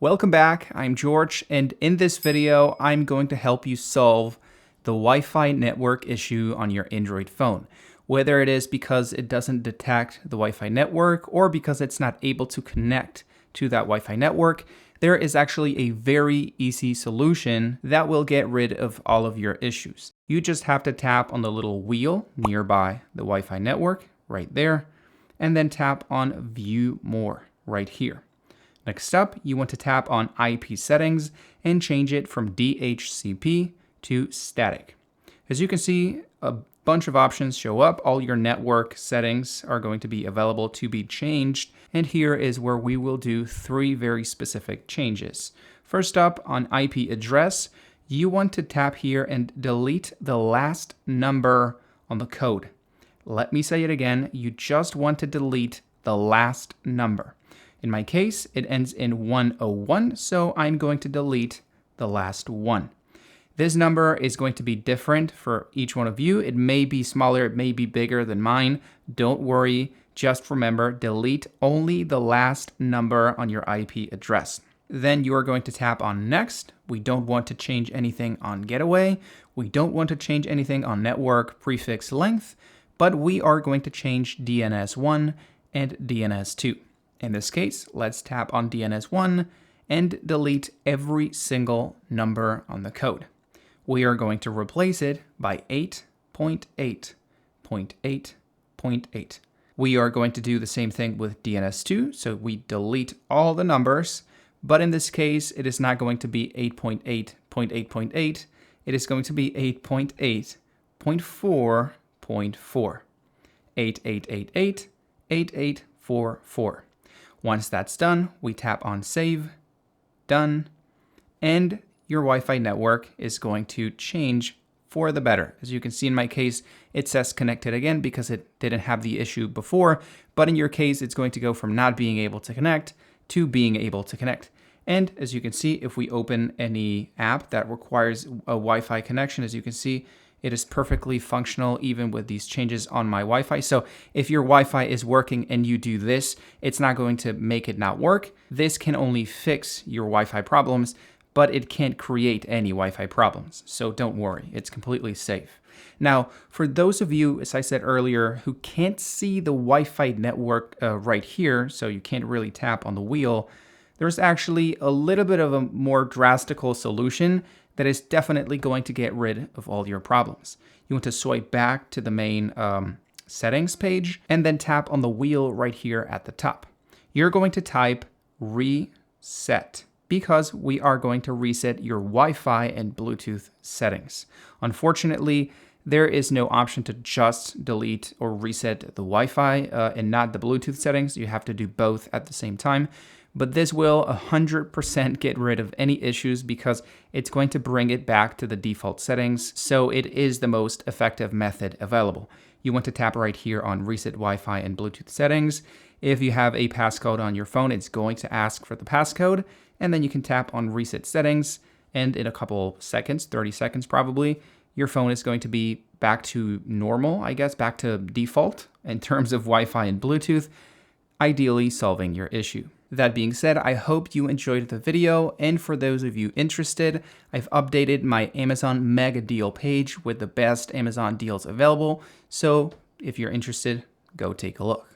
Welcome back, I'm George, and in this video, I'm going to help you solve the Wi-Fi network issue on your Android phone. Whether it is because it doesn't detect the Wi-Fi network or because it's not able to connect to that Wi-Fi network, there is actually a very easy solution that will get rid of all of your issues. You just have to tap on the little wheel nearby the Wi-Fi network, right there, and then tap on View More, right here. Next up, you want to tap on IP settings and change it from DHCP to static. As you can see, a bunch of options show up. All your network settings are going to be available to be changed. And here is where we will do 3 very specific changes. First up, on IP address, you want to tap here and delete the last number on the code. Let me say it again. You just want to delete the last number. In my case, it ends in 101, so I'm going to delete the last one. This number is going to be different for each one of you. It may be smaller, it may be bigger than mine. Don't worry, just remember, delete only the last number on your IP address. Then you are going to tap on Next. We don't want to change anything on Getaway. We don't want to change anything on network prefix length, but we are going to change DNS1 and DNS2. In this case, let's tap on DNS1 and delete every single number on the code. We are going to replace it by 8.8.8.8. We are going to do the same thing with DNS2, so we delete all the numbers, but in this case, it is not going to be 8.8.8.8. It is going to be 8.8.4.4. 8888.8844. Once that's done, we tap on Save, Done, and your Wi-Fi network is going to change for the better. As you can see in my case, it says connected again because it didn't have the issue before, but in your case, it's going to go from not being able to connect to being able to connect. And as you can see, if we open any app that requires a Wi-Fi connection, as you can see, it is perfectly functional even with these changes on my Wi-Fi. So if your Wi-Fi is working and you do this, it's not going to make it not work. This can only fix your Wi-Fi problems, but it can't create any Wi-Fi problems. So don't worry, it's completely safe. Now, for those of you, as I said earlier, who can't see the Wi-Fi network right here, so you can't really tap on the wheel, there's actually a little bit of a more drastic solution that is definitely going to get rid of all your problems. You want to swipe back to the main settings page and then tap on the wheel right here at the top. You're going to type reset because we are going to reset your Wi-Fi and Bluetooth settings. Unfortunately, there is no option to just delete or reset the Wi-Fi and not the Bluetooth settings. You have to do both at the same time. But this will 100% get rid of any issues because it's going to bring it back to the default settings. So it is the most effective method available. You want to tap right here on Reset Wi-Fi and Bluetooth settings. If you have a passcode on your phone, it's going to ask for the passcode. And then you can tap on Reset Settings. And in a couple seconds, 30 seconds probably, your phone is going to be back to normal, I guess, back to default in terms of Wi-Fi and Bluetooth, ideally solving your issue. That being said, I hope you enjoyed the video, and for those of you interested, I've updated my Amazon Mega Deal page with the best Amazon deals available, so if you're interested, go take a look.